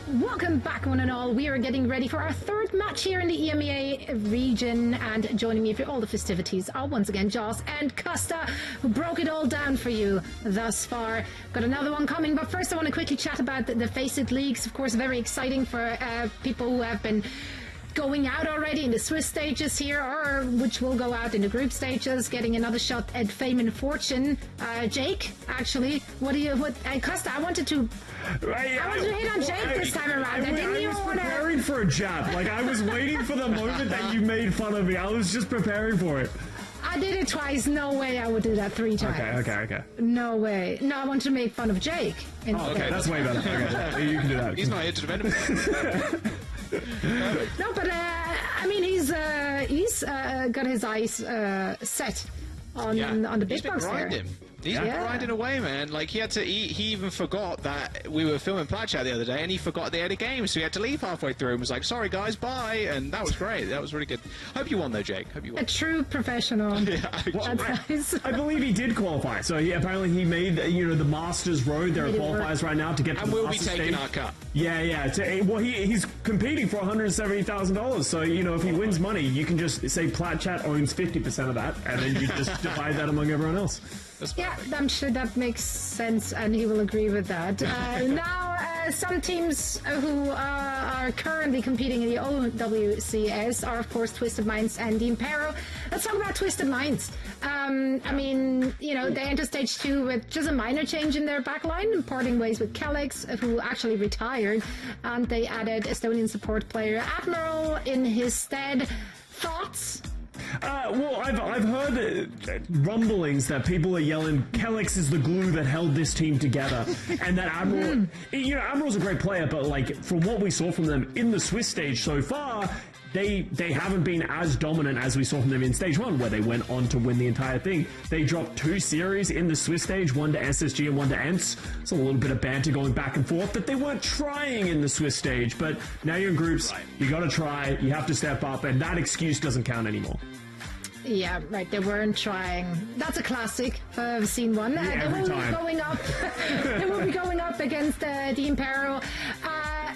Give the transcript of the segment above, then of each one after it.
Welcome back, one and all. We are getting ready for our third match here in the EMEA region, and joining me for all the festivities are once again Joss and Costa, who broke it all down for you thus far. Got another one coming, but first I want to quickly chat about the FACEIT Leagues. Of course, very exciting for people who have been going out already in the Swiss stages here, or which will go out in the group stages, getting another shot at fame and fortune. Jake, actually, Costa, I wanted to hit on Jake this time around. I was preparing for a jab. Like, I was waiting for the moment that you made fun of me. I was just preparing for it. I did it twice. No way I would do that 3 times. Okay. No way. No, I want to make fun of Jake. Okay, that's way better. Okay, you can do that. He's not here to defend him. No, but I mean, he's got his eyes set on the big bucks there. He's been grinding away, man. Like, he even forgot that we were filming Plat Chat the other day, and he forgot they had a game, so he had to leave halfway through and was like, sorry guys, bye. And that was great. That was really good. Hope you won though, Jake. Hope you won. A true professional. Nice. I believe he did qualify. So apparently he made the Masters Road. There are qualifiers right now to get to the Masters Masters stage. And we'll be taking our cut. Yeah. Well, he's competing for $170,000. So, if he wins money, you can just say Plat Chat owns 50% of that, and then you just divide that among everyone else. Yeah, I'm sure that makes sense, and he will agree with that. Now, some teams who are currently competing in the OWCS are, of course, Twisted Minds and Deimperos. Let's talk about Twisted Minds. I mean, they enter stage 2 with just a minor change in their backline, parting ways with Kellex, who actually retired, and they added Estonian support player Admiral in his stead. Thoughts? Well, I've heard rumblings that people are yelling, Kellex is the glue that held this team together, and that Admiral, Admiral's a great player, but like from what we saw from them in the Swiss stage so far, they haven't been as dominant as we saw from them in stage 1, where they went on to win the entire thing. They dropped 2 series in the Swiss stage, one to SSG and one to ENCE. So a little bit of banter going back and forth, but they weren't trying in the Swiss stage. But now you're in groups, you got to try, you have to step up, and that excuse doesn't count anymore. Yeah, right. They weren't trying. That's a classic. I've seen one. They will be going up. They will be going up against Deimperos.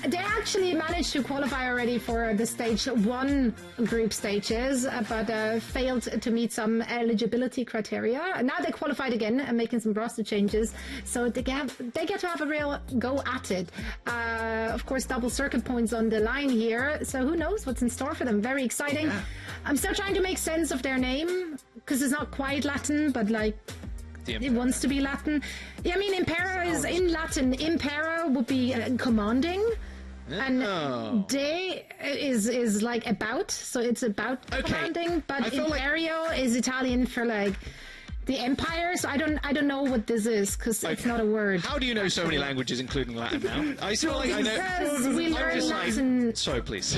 They actually managed to qualify already for the stage 1 group stages, but failed to meet some eligibility criteria. Now they qualified again and making some roster changes, so they get to have a real go at it. Of course, double circuit points on the line here, so who knows what's in store for them. Very exciting. Yeah. I'm still trying to make sense of their name, because it's not quite Latin, but like it wants to be Latin. Yeah, I mean, Impera is in Latin. Impera would be commanding, and de is like about, so it's about commanding. But Imperio is Italian for like the empire, so I don't know what this is, because it's not a word. How do you know so many languages, including Latin now? I feel like I know. Because we learned Latin. Sorry, please.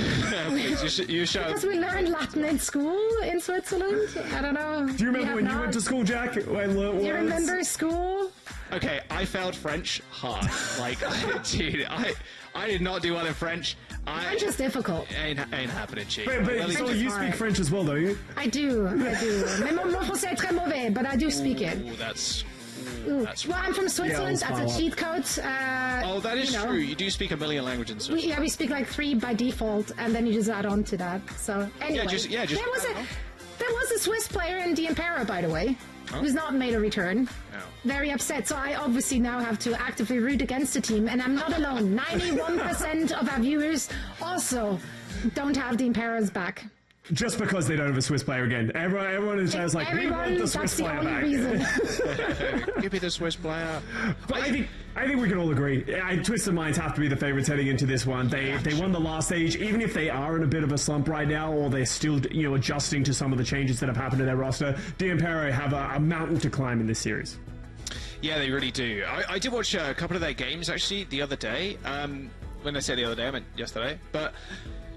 Please, you show. Because we learned Latin in school in Switzerland. I don't know. Do you remember when you went to school, Jack? Do you remember school? Okay, I failed French hard. Like, dude, I did not do well in French. French is difficult. Ain't happening, chief. But so you speak French as well, don't you? I do. Mais mon français est très mauvais, but I do speak it. That's well, I'm from Switzerland. That's a cheat code. That is true. You do speak a million languages in Switzerland. We speak like 3 by default, and then you just add on to that. So anyway, there was a Swiss player in Deimperos, by the way, who's not made a return. Very upset. So I obviously now have to actively root against the team, and I'm not alone. 91% of our viewers also don't have Deimperos back. Just because they don't have a Swiss player again. Everyone is just like, we want the Swiss player back. Give me the Swiss player. But I think we can all agree. Twisted Minds have to be the favourites heading into this one. They won the last stage, even if they are in a bit of a slump right now, or they're still adjusting to some of the changes that have happened to their roster. Deimperos have a mountain to climb in this series. Yeah, they really do. I did watch a couple of their games actually the other day. When I say the other day, I meant yesterday. But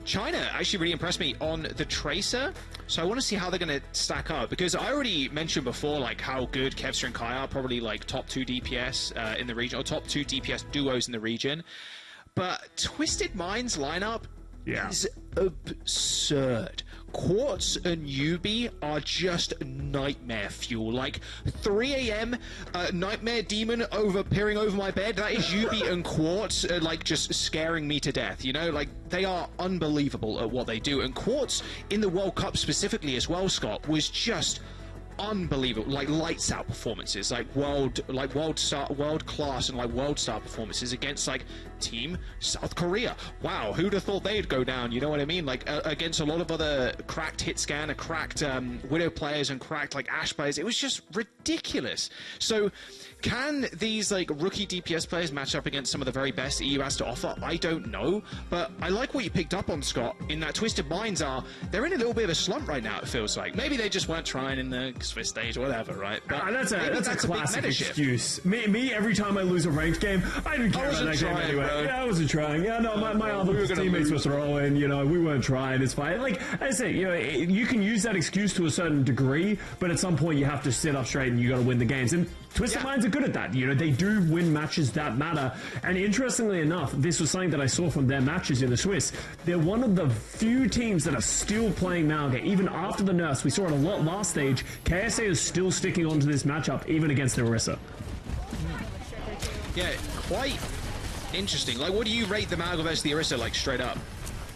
China actually really impressed me on the Tracer, so I want to see how they're going to stack up, because I already mentioned before like how good Kevster and Kai are, probably like top 2 DPS in the region, or top 2 DPS duos in the region. But Twisted Minds lineup is absurd. Quartz and Yubi are just nightmare fuel. Like 3 a.m. Nightmare demon peering over my bed. That is Yubi and Quartz like just scaring me to death. You know, like they are unbelievable at what they do. And Quartz in the World Cup specifically as well, Scott, was just unbelievable, like lights out performances, like world class and like world star performances against like Team South Korea. Wow, who'd have thought they'd go down? You know what I mean? Like against a lot of other cracked Hitscan, cracked Widow players and cracked like Ashe players. It was just ridiculous. So can these like rookie DPS players match up against some of the very best EU has to offer? I don't know, but I like what you picked up on, Scott, in that Twisted Minds they're in a little bit of a slump right now, it feels like. Maybe they just weren't trying in the Swiss stage or whatever, right? But that's a classic excuse. Me, every time I lose a ranked game, I didn't care about that game anyway. Bro. Yeah, I wasn't trying. Yeah, no, my other teammates were throwing, you know, we weren't trying, it's fine. Like I say, you know, you can use that excuse to a certain degree, but at some point you have to sit up straight and you got to win the games. And Twisted Minds are good at that. You know, they do win matches that matter. And interestingly enough, this was something that I saw from their matches in the Swiss. They're one of the few teams that are still playing Malga. Even after the nerfs, we saw it a lot last stage. KSA is still sticking onto this matchup, even against Orisa. Yeah, quite interesting. Like, what do you rate the Malga versus the Orisa, like, straight up?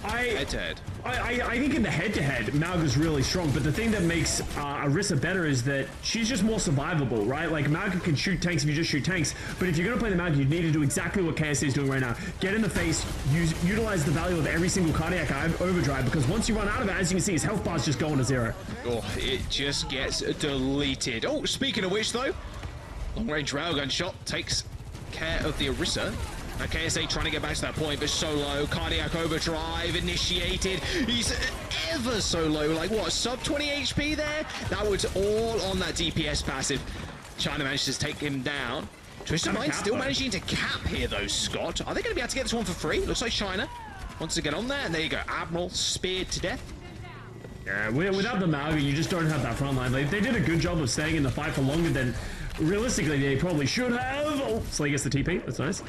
Head-to-head. I think in the head-to-head, Malga's really strong, but the thing that makes Orisa better is that she's just more survivable, right? Like, Malga can shoot tanks if you just shoot tanks, but if you're going to play the Malga, you need to do exactly what KSA is doing right now. Get in the face, utilize the value of every single cardiac overdrive, because once you run out of it, as you can see, his health bar's just going to 0. Oh, it just gets deleted. Oh, speaking of which, though, long-range railgun shot takes care of the Orisa. Now KSA trying to get back to that point, but so low. Cardiac overdrive initiated. He's ever so low, like what, sub 20 HP there? That was all on that DPS passive. China manages to take him down. Twisted Minds still managing to cap here though, Scott. Are they going to be able to get this one for free? Looks like China wants to get on there, and there you go. Admiral speared to death. Yeah, without the Malga, you just don't have that front line. They did a good job of staying in the fight for longer than realistically they probably should have. Oh, so he gets the TP. That's nice.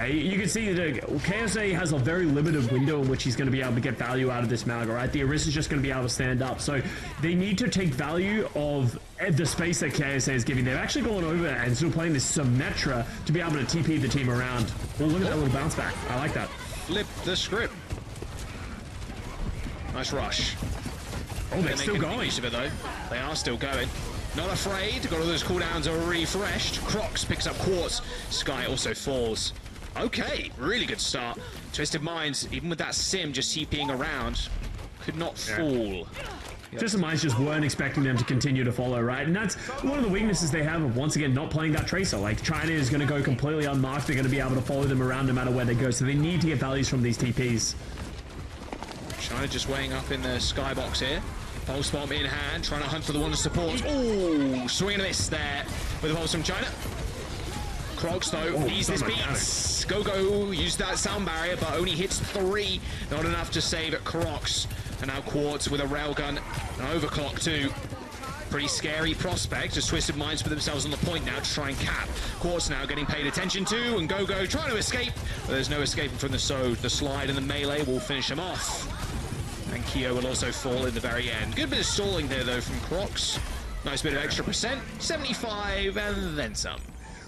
You can see that KSA has a very limited window in which he's going to be able to get value out of this Malga, right? The Orisa is just going to be able to stand up. So they need to take value of the space that KSA is giving. They've actually gone over and still playing this Symmetra to be able to TP the team around. Well, look at that little bounce back. I like that. Flip the script. Nice rush. Oh, they're still going. Use of it, though. They are still going. Not afraid. Got all those cooldowns are refreshed. Crocs picks up Quartz. Sky also falls. Okay, really good start. Twisted Minds, even with that sim just CPing around, could not fall. Twisted Minds just weren't expecting them to continue to follow, right? And that's one of the weaknesses they have of, once again, not playing that Tracer. Like, China is going to go completely unmarked. They're going to be able to follow them around no matter where they go. So they need to get values from these TPs. China just weighing up in the skybox here. Pulse bomb in hand, trying to hunt for the one to support. Oh, swing and a miss there with the pulse from China. Crocs, though, ease this beats. Go, use that sound barrier, but only hits 3. Not enough to save Crocs. And now Quartz with a railgun. An overclock, too. Pretty scary prospect as Twisted Minds put themselves on the point now to try and cap. Quartz now getting paid attention to, and Go trying to escape. But there's no escaping from the Sode. The slide and the melee will finish him off. And Kyo will also fall in the very end. Good bit of stalling there, though, from Crocs. Nice bit of extra percent. 75 and then some.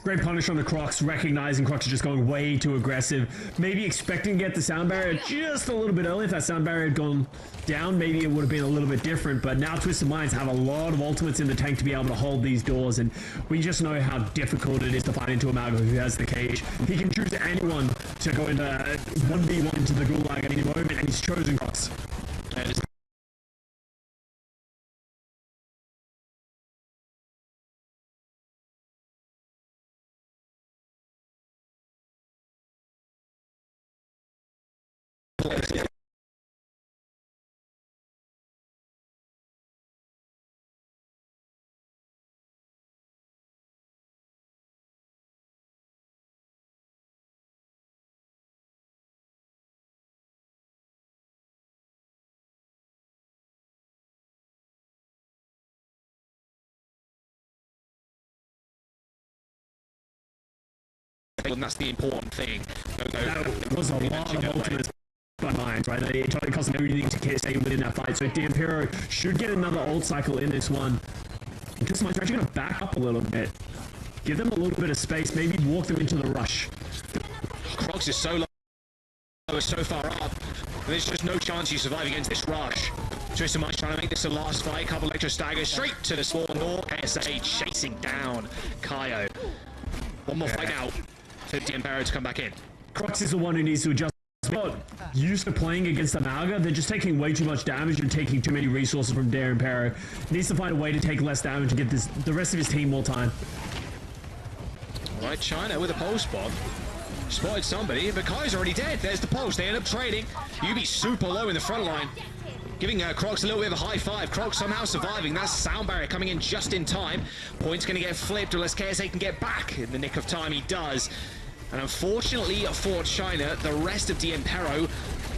Great punish on the Crocs, recognizing Crocs are just going way too aggressive. Maybe expecting to get the sound barrier just a little bit early. If that sound barrier had gone down, maybe it would have been a little bit different. But now Twisted Minds have a lot of ultimates in the tank to be able to hold these doors. And we just know how difficult it is to fight into a Malga who has the cage. He can choose anyone to go into 1v1 into the Gulag at any moment, and he's chosen Crocs. And that's the important thing. That was a lot of ultimates. by Minds, right? It cost them everything to stay within that fight. So Deimperos should get another ult cycle in this one. Twisted Minds are actually going to back up a little bit. Give them a little bit of space, maybe walk them into the rush. Crocs is so low, so far up. There's just no chance you survive against this rush. Twisted Minds trying to make this the last fight. Couple extra staggers straight to the spawn door. KSA chasing down Kaio. One more fight now for Deimperos to come back in. Crocs is the one who needs to adjust. Not used to playing against Amalga. They're just taking way too much damage and taking too many resources from Deimperos. Needs to find a way to take less damage and get the rest of his team more time. Right, China with a pulse bomb. Spotted somebody, but Kai's already dead. There's the pulse. They end up trading. Yubi super low in the front line. Giving Crocs a little bit of a high five. Crocs somehow surviving. That's Sound Barrier coming in just in time. Point's going to get flipped unless KSA can get back. In the nick of time, he does. And unfortunately for China, the rest of Deimperos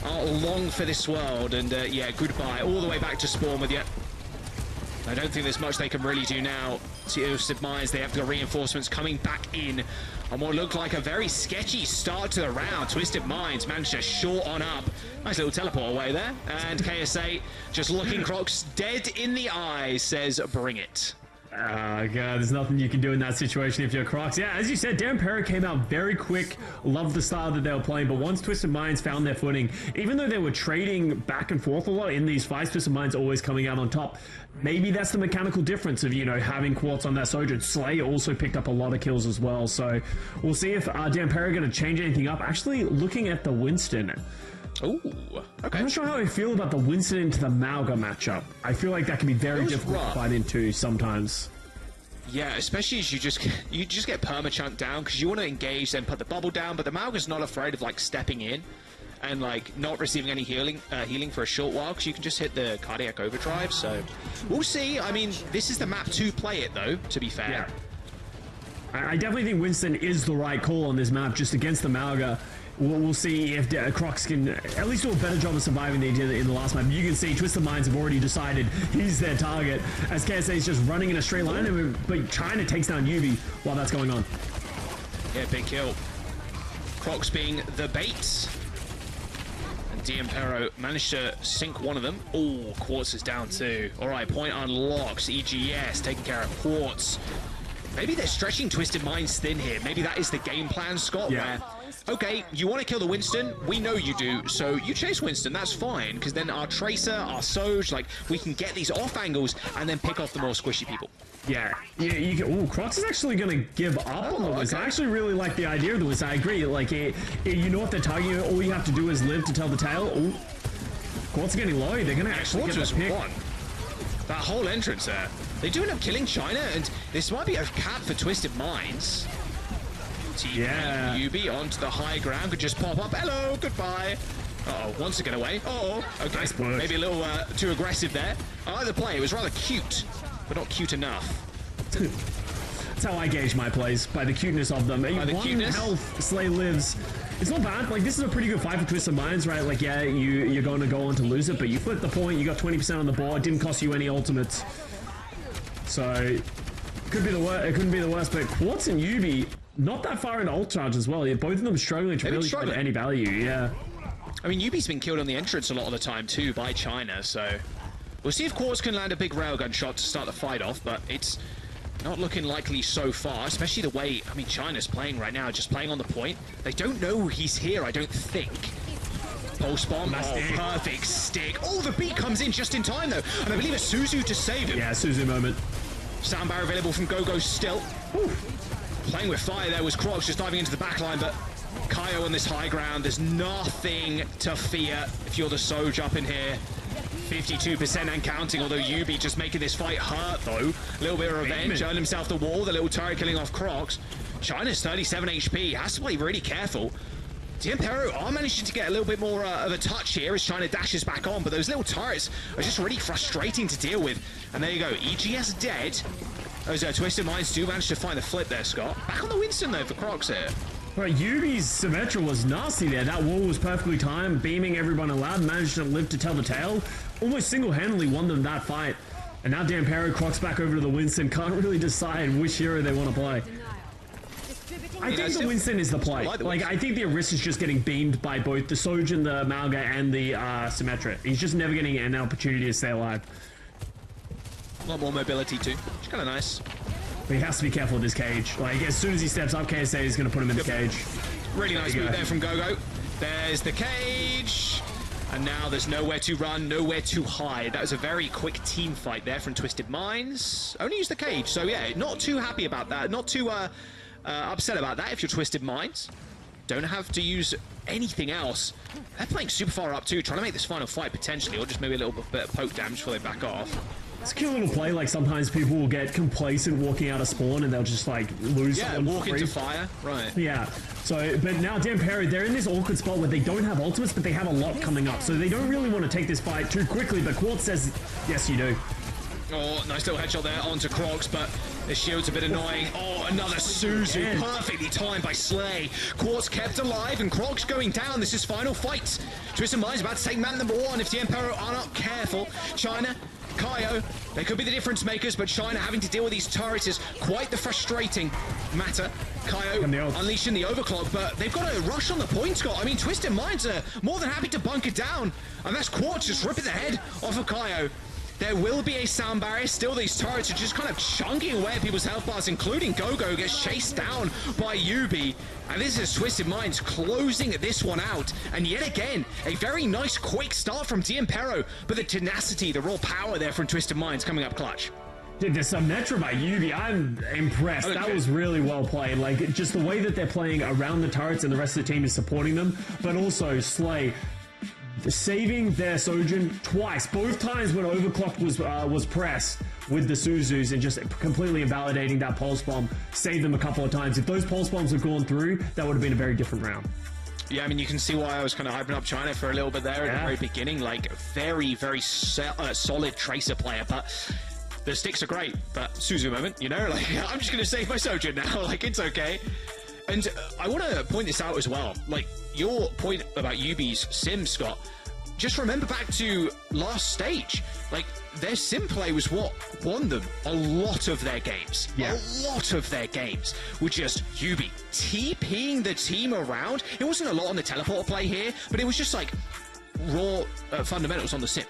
are long for this world. And yeah, goodbye. All the way back to spawn with you. I don't think there's much they can really do now. Twisted Minds, they have the reinforcements coming back in on what looked like a very sketchy start to the round. Twisted Minds managed to short on up. Nice little teleport away there. And KSA just looking Crocs dead in the eyes, says bring it. Oh god, there's nothing you can do in that situation if you're Crocs. Yeah, as you said, Deimperos came out very quick, loved the style that they were playing, but once Twisted Minds found their footing, even though they were trading back and forth a lot in these fights, Twisted Minds always coming out on top. Maybe that's the mechanical difference of, you know, having Quartz on that Sojourn. Slay also picked up a lot of kills as well, so we'll see if Deimperos are going to change anything up. Actually, looking at the Winston. Ooh, okay. I'm not sure how I feel about the Winston into the Malga matchup. I feel like that can be very difficult to fight into sometimes. Yeah, especially as you just get perma-chunk down because you want to engage, then put the bubble down, but the Malga's not afraid of like stepping in and like not receiving any healing for a short while because you can just hit the cardiac overdrive. So we'll see. I mean, this is the map to play it though, to be fair. Yeah. I definitely think Winston is the right call on this map, just against the Malga. We'll see if Crocs can at least do a better job of surviving than they did in the last map. You can see Twisted Minds have already decided he's their target, as KSA is just running in a straight line, but China takes down Yubi while that's going on. Yeah, big kill. Crocs being the bait. And Deimperos managed to sink one of them. Oh, Quartz is down too. All right, point unlocks. EGS taking care of Quartz. Maybe they're stretching Twisted Minds thin here. Maybe that is the game plan, Scott, where, okay, you want to kill the Winston? We know you do, so you chase Winston, that's fine, because then our Tracer, our Soj, like, we can get these off angles and then pick off the more squishy people. Yeah, ooh, Crocs is actually going to give up on the Winston. I actually really like the idea of the Winston. I agree, like, you know what they're targeting, all you have to do is live to tell the tale. Ooh, Quartz is getting low, they're going to actually get the pick. That whole entrance there. They do end up killing China, and this might be a cap for Twisted Minds. Yubi onto the high ground could just pop up. Hello, goodbye. Uh-oh, wants to get away. Uh-oh, okay. Nice, maybe a little too aggressive there. I like the play. It was rather cute, but not cute enough. That's how I gauge my plays, by the cuteness of them. By the cuteness? Health, Slay lives. It's not bad. Like, this is a pretty good fight for Twisted Minds, right? Like, yeah, you're going to go on to lose it, but you flip the point, you got 20% on the board, didn't cost you any ultimates. So, it couldn't be the worst, but Quartz and Yubi, not that far in ult charge as well. Yeah, both of them struggling to really find any value, yeah. I mean, Yubi's been killed on the entrance a lot of the time, too, by China, so we'll see if Quartz can land a big railgun shot to start the fight off, but it's not looking likely so far, especially the way, I mean, China's playing right now, just playing on the point. They don't know he's here, I don't think. Pulse bomb, perfect stick. Oh, the beat comes in just in time, though, and I believe it's Suzu to save him. Yeah, Suzu moment. Sound barrier available from Gogo still. Whew. Playing with fire there was Crocs just diving into the backline, but Kaio on this high ground, there's nothing to fear if you're the Soj up in here. 52% and counting, although Yubi just making this fight hurt, though. A little bit of revenge, earned himself the wall, the little turret killing off Crocs. China's 37 HP, has to play really careful. Deimperos are managing to get a little bit more of a touch here as China dashes back on, but those little turrets are just really frustrating to deal with. And there you go, EGS dead. Those Twisted Minds do manage to find the flip there, Scott. Back on the Winston, though, for Crocs here. Right, Yubi's Symmetra was nasty there. That wall was perfectly timed, beaming everyone allowed, managed to live to tell the tale. Almost single-handedly won them that fight. And now Deimperos, Crocs back over to the Winston. Can't really decide which hero they want to play. I think the Winston is the play. Like I think the Aris is just getting beamed by both the Sojourn, the Mauga, and the Symmetra. He's just never getting an opportunity to stay alive. A lot more mobility too. It's kind of nice. But he has to be careful with his cage. Like, as soon as he steps up, KSA is going to put him in the cage. Really nice move there from Gogo. There's the cage. And now there's nowhere to run, nowhere to hide. That was a very quick team fight there from Twisted Minds. Only used the cage. So, yeah, not too happy about that. Not too upset about that if you're Twisted Minds. Don't have to use anything else. They're playing super far up, too. Trying to make this final fight, potentially. Or just maybe a little bit of poke damage before they back off. It's a cute little play. Like, sometimes people will get complacent walking out of spawn and they'll just, like, lose someone. Yeah, walk into fire. Right. Yeah. So, but now Deimperos, they're in this awkward spot where they don't have ultimates, but they have a lot coming up. So they don't really want to take this fight too quickly, but Quartz says, yes, you do. Oh, nice little headshot there onto Crocs, but the shield's a bit annoying. Oh, another Suzu, perfectly timed by Slay. Quartz kept alive, and Crocs going down. This is final fight. Twisted Minds about to take man number 1 if Deimperos are not careful. China, Kaio, they could be the difference makers, but China having to deal with these turrets is quite the frustrating matter. Kaio unleashing the overclock, but they've got a rush on the point, Scott. I mean, Twisted Minds are more than happy to bunker down, and that's Quartz just ripping the head off of Kaio. There will be a sound barrier. Still, these turrets are just kind of chunking away at people's health bars, including Gogo gets chased down by Yubi. And this is Twisted Minds closing this one out. And yet again, a very nice quick start from Deimperos, but the tenacity, the raw power there from Twisted Minds coming up clutch. Dude, the Symmetra by Yubi, I'm impressed. That was really well played. Like, just the way that they're playing around the turrets and the rest of the team is supporting them, but also Slay saving their Sojourn twice, both times when overclocked was pressed with the Suzus, and just completely invalidating that pulse bomb, saved them a couple of times. If those pulse bombs had gone through, that would have been a very different round. Yeah, I mean, you can see why I was kind of hyping up China for a little bit there at the very beginning. Like, very, very solid Tracer player, but the sticks are great. But Suzu moment, you know, like, I'm just going to save my Sojourn now. Like, it's okay. And I want to point this out as well. Like, your point about Yubi's sim, Scott, just remember back to last stage. Like, their sim play was what won them a lot of their games. Yeah. A lot of their games were just Yubi TPing the team around. It wasn't a lot on the teleporter play here, but it was just like raw fundamentals on the sim.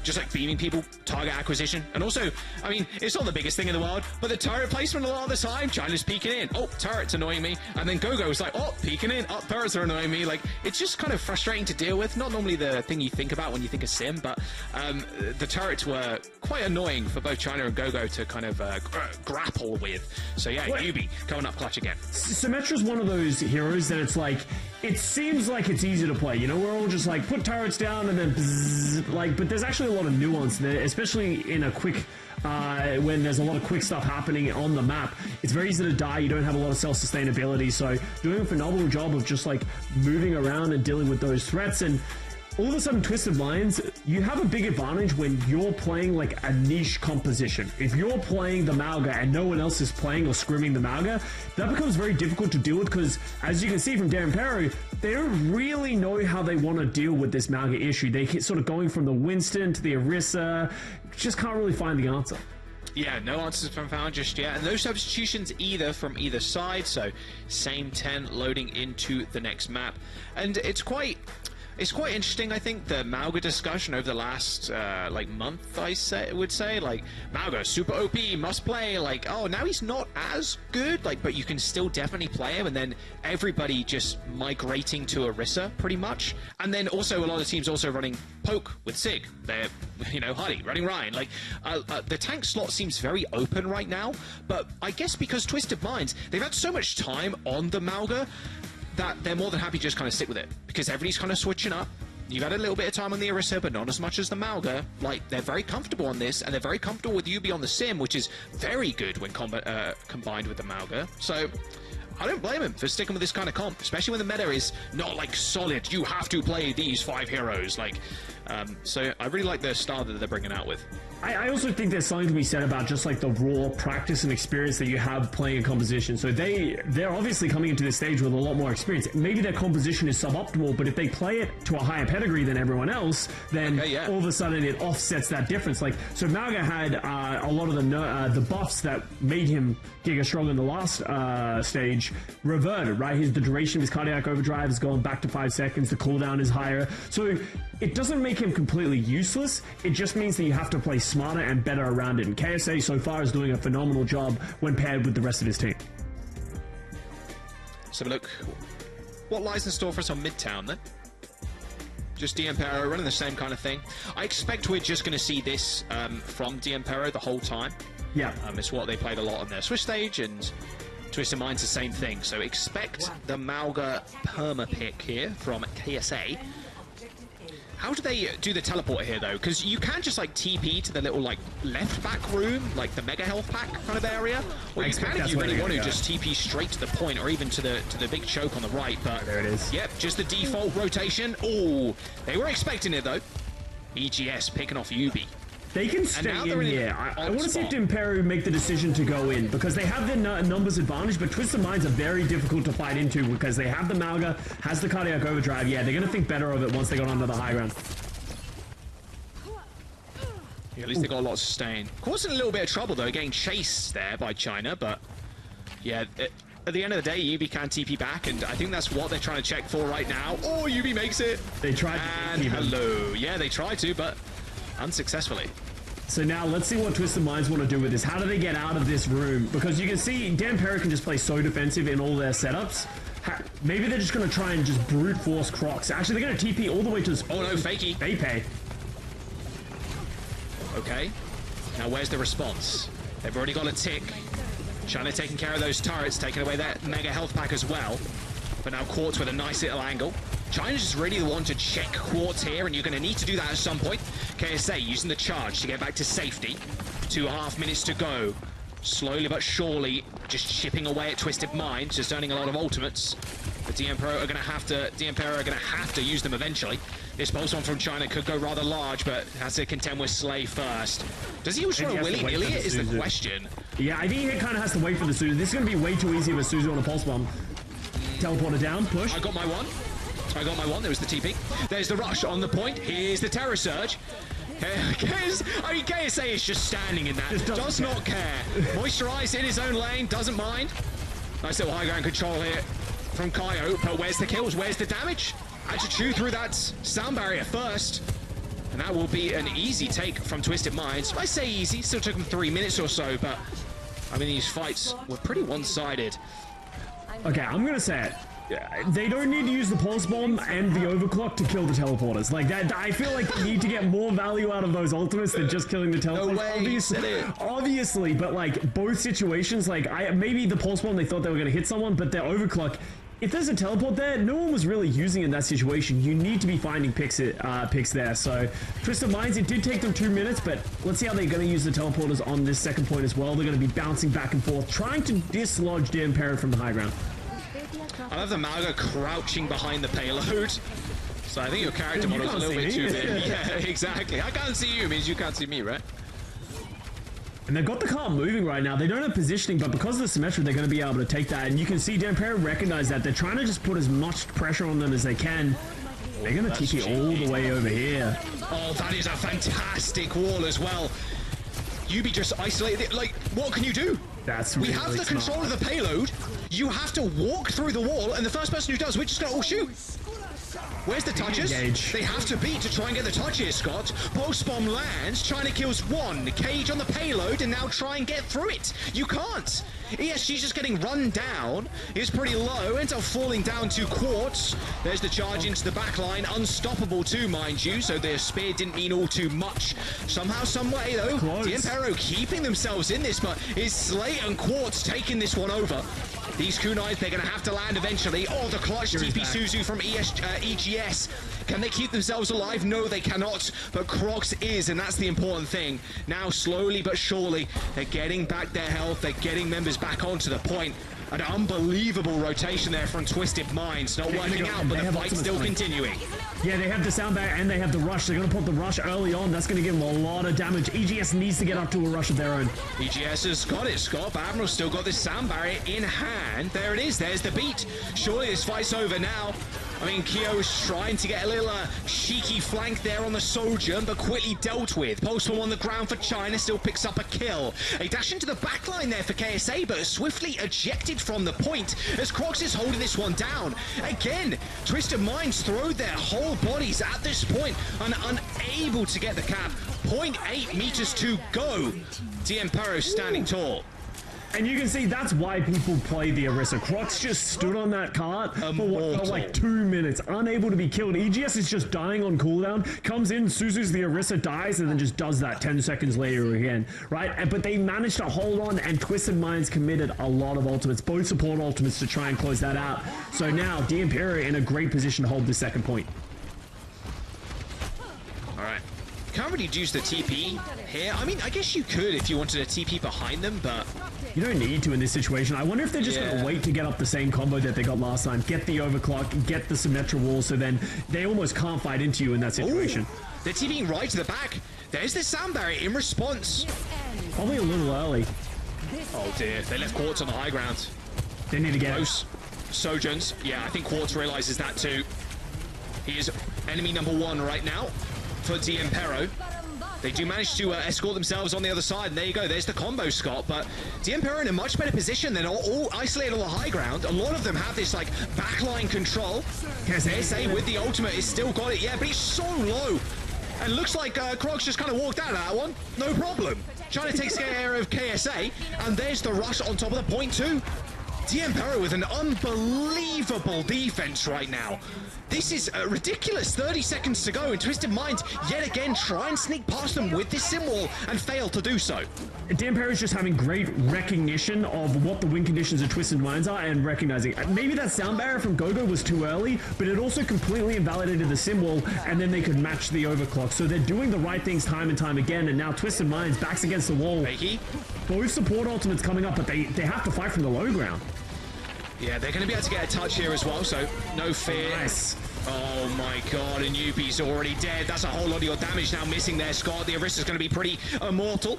Just like beaming people, target acquisition, and also, I mean, it's not the biggest thing in the world, but the turret placement a lot of the time, China's peeking in, oh, turret's annoying me, and then Gogo's like, oh, peeking in, oh, turrets are annoying me. Like, it's just kind of frustrating to deal with. Not normally the thing you think about when you think of sim, but the turrets were quite annoying for both China and Gogo to kind of grapple with. So yeah, Yubi coming up clutch again. Symmetra's one of those heroes that it's like, it seems like it's easy to play. You know, we're all just like, put turrets down and then bzzz, like, but there's actually a lot of nuance there, especially in a quick, when there's a lot of quick stuff happening on the map. It's very easy to die. You don't have a lot of self-sustainability. So doing a phenomenal job of just like moving around and dealing with those threats. And all of a sudden, Twisted Minds, you have a big advantage when you're playing like a niche composition. If you're playing the Mauga and no one else is playing or scrimming the Mauga, that becomes very difficult to deal with because, as you can see from Deimperos, they don't really know how they want to deal with this Mauga issue. They keep sort of going from the Winston to the Orisa, just can't really find the answer. Yeah, no answers been found just yet, and no substitutions either from either side, so same 10 loading into the next map. And it's quite interesting, I think, the Mauga discussion over the last, like, month, would say. Like, Mauga, super OP, must play. Like, oh, now he's not as good, like, but you can still definitely play him. And then everybody just migrating to Orisa, pretty much. And then also a lot of teams also running Poke with Sig. They're, you know, Hardy, running Ryan. Like, the tank slot seems very open right now. But I guess because Twisted Minds, they've had so much time on the Mauga, that they're more than happy to just kind of stick with it, because everybody's kind of switching up. You've had a little bit of time on the Orisa, but not as much as the Mauga. Like, they're very comfortable on this, and they're very comfortable with Yubi on the Sim, which is very good when combined with the Mauga. So I don't blame him for sticking with this kind of comp, especially when the meta is not, like, solid. You have to play these 5 heroes. Like, so I really like the style that they're bringing out with. I also think there's something to be said about just like the raw practice and experience that you have playing a composition. So they're obviously coming into this stage with a lot more experience. Maybe their composition is suboptimal, but if they play it to a higher pedigree than everyone else, then all of a sudden it offsets that difference. Like, so Mauga had a lot of the buffs that made him Giga Strong in the last stage reverted, right? The duration of his cardiac overdrive has gone back to 5 seconds. The cooldown is higher. So it doesn't make him completely useless. It just means that you have to play smarter and better around it. And KSA so far is doing a phenomenal job when paired with the rest of his team. Let's have a look. What lies in store for us on Midtown then? Just Deimperos running the same kind of thing. I expect we're just going to see this from Deimperos the whole time. Yeah. It's what they played a lot on their Swiss stage, and Twisted Minds the same thing. So expect the Mauga perma pick here from KSA. How do they do the teleport here though? Because you can just like TP to the little like left back room, like the mega health pack kind of area. Or you can, if you really want to, just TP straight to the point, or even to the big choke on the right. But there it is. Yep, just the default rotation. Oh, they were expecting it though. EGS picking off Ubi. They can stay in here. I want to see if Deimperos make the decision to go in, because they have the numbers advantage, but Twisted Minds are very difficult to fight into because they have the Mauga, has the cardiac overdrive. Yeah, they're going to think better of it once they got onto the high ground. Yeah, at least they got a lot of sustain. Causing a little bit of trouble though, getting chased there by China, but yeah, at the end of the day, Ubi can TP back, and I think that's what they're trying to check for right now. Oh, Ubi makes it. They tried to keep hello. Yeah, they tried to, but unsuccessfully. So now let's see what Twisted Minds want to do with this. How do they get out of this room? Because you can see Deimperos can just play so defensive in all their setups. Maybe they're just going to try and just brute force Crocs. Actually, they're going to TP all the way to this. Oh no, Fakey. They pay. Okay. Now where's the response? They've already got a tick. China taking care of those turrets, taking away that mega health pack as well. But now Quartz with a nice little angle. China's just really the one to check Quartz here, and you're going to need to do that at some point. KSA using the charge to get back to safety. 2.5 minutes to go. Slowly but surely, just chipping away at Twisted Minds, just earning a lot of ultimates. The Deimperos are going to have to use them eventually. This pulse one from China could go rather large, but has to contend with Slay first. Does he also willy-nilly it is the question. Yeah, I think he kind of has to wait for the Suzu. This is going to be way too easy with Suzu on a pulse bomb. Teleporter down, push. I got my one. There was the TP. There's the rush on the point. Here's the Terror Surge. KSA is just standing in that. Does not care. Moisturize in his own lane. Doesn't mind. Nice little high ground control here from Kaio. But where's the kills? Where's the damage? Had to chew through that sound barrier first. And that will be an easy take from Twisted Minds. I say easy. Still took him 3 minutes or so. But, I mean, these fights were pretty one-sided. Okay, I'm going to say it. They don't need to use the pulse bomb and the overclock to kill the teleporters. Like that, I feel like they need to get more value out of those ultimates than just killing the teleporters. No way, obviously, but like both situations, like maybe the pulse bomb they thought they were going to hit someone, but their overclock. If there's a teleport there, no one was really using it in that situation. You need to be finding picks there. So Twisted Minds, it did take them 2 minutes, but let's see how they're going to use the teleporters on this second point as well. They're going to be bouncing back and forth, trying to dislodge Deimperos from the high ground. I love the Mauga crouching behind the payload. So I think your character model is a little bit too big. Yeah, exactly. I can't see you means you can't see me, right? And they've got the car moving right now. They don't have positioning, but because of the symmetry, they're going to be able to take that. And you can see Deimperos recognize that. They're trying to just put as much pressure on them as they can. They're going to TP all the way over here. Oh, that is a fantastic wall as well. Ubi just isolated it. Like, what can you do? That's really we have the control of the payload. You have to walk through the wall, and the first person who does, we're just going to all shoot. Where's the touches? They have to beat to try and get the touch here, Scott. Pulse bomb lands. China kills one. Cage on the payload, and now try and get through it. You can't. ESG's just getting run down. He's pretty low. Ends up falling down to Quartz. There's the charge into the back line. Unstoppable too, mind you. So their spear didn't mean all too much. Somehow, some way, though, Deimperos keeping themselves in this, but is Slate and Quartz taking this one over? These kunais, they're going to have to land eventually. Oh, the clutch TP Suzu from EGS. Can they keep themselves alive? No, they cannot. But Crocs is, and that's the important thing. Now, slowly but surely, they're getting back their health. They're getting members back onto the point. An unbelievable rotation there from Twisted Minds. Not working out, but the fight's still continuing. Yeah, they have the sound barrier and they have the rush. They're going to put the rush early on. That's going to give them a lot of damage. EGS needs to get up to a rush of their own. EGS has got it, Scott, but Admiral's still got this sound barrier in hand. There it is. There's the beat. Surely this fight's over now. I mean, Kyo is trying to get a little cheeky flank there on the Soldier, but quickly dealt with. Postman on the ground for China, still picks up a kill. A dash into the backline there for KSA, but swiftly ejected from the point as Crocs is holding this one down. Again, Twisted Minds throw their whole bodies at this point and unable to get the cap. 0.8 meters to go. Deimperos standing tall. And you can see that's why people play the Orisa. Crocs just stood on that cart for what felt like 2 minutes, unable to be killed. EGS is just dying on cooldown, comes in, Suzu's the Orisa, dies, and then just does that 10 seconds later again, right? But they managed to hold on, and Twisted Minds committed a lot of ultimates, both support ultimates to try and close that out. So now, Deimperos in a great position to hold the second point. All right. Can't really use the TP here. I mean, I guess you could if you wanted a TP behind them, but... You don't need to in this situation. I wonder if they're just going to wait to get up the same combo that they got last time. Get the overclock, get the Symmetra wall, so then they almost can't fight into you in that situation. Ooh, they're TPing right to the back. There's the sound barrier in response. Probably a little early. Oh dear, they left Quartz on the high ground. They need to get close. Sojourns, yeah, I think Quartz realizes that too. He is enemy number 1 right now for Deimperos. They do manage to escort themselves on the other side, and there you go, there's the combo, Scott, but Deimperos in a much better position. They're all isolated on the high ground. A lot of them have this, like, backline control. KSA with the ultimate is still got it, yeah, but he's so low. And looks like Crocs just kind of walked out of that one. No problem. China takes care of KSA, and there's the rush on top of the point too. Deimperos with an unbelievable defense right now. This is ridiculous. 30 seconds to go, and Twisted Minds yet again try and sneak past them with this sim wall and fail to do so. Deimperos is just having great recognition of what the win conditions of Twisted Minds are and recognizing. Maybe that sound barrier from Gogo was too early, but it also completely invalidated the sim wall, and then they could match the overclock. So they're doing the right things time and time again, and now Twisted Minds backs against the wall. Fakey. Both support ultimates coming up, but they have to fight from the low ground. Yeah, they're going to be able to get a touch here as well, so no fear. Nice. Oh my god, and Yupi's already dead. That's a whole lot of your damage now missing there, Scott. The Arista's going to be pretty immortal.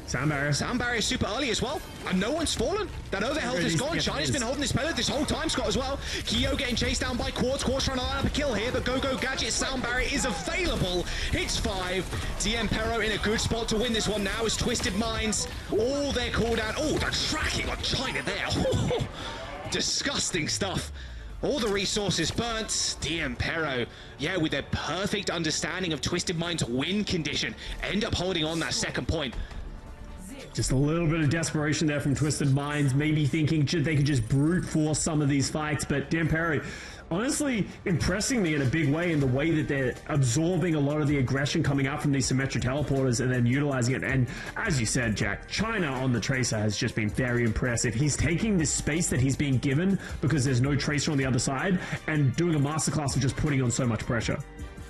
Sound barrier. Sound barrier super early as well, and no one's fallen. That overhealth is gone. China's been holding this payload this whole time, Scott, as well. Kyo getting chased down by Quartz. Quartz trying to line up a kill here, but Go-Go Gadget sound barrier is available. Hits 5. Deimperos in a good spot to win this one now as Twisted Minds. All their cooldown. Oh, the tracking on China there. Disgusting stuff. All the resources burnt. Deimperos, yeah, with their perfect understanding of Twisted Minds' win condition, end up holding on that second point. Just a little bit of desperation there from Twisted Minds, maybe thinking they could just brute force some of these fights, but Deimperos honestly impressing me in a big way in the way that they're absorbing a lot of the aggression coming out from these symmetric teleporters and then utilizing it. And as you said, Jack, China on the Tracer has just been very impressive. He's taking this space that he's being given because there's no Tracer on the other side and doing a masterclass of just putting on so much pressure.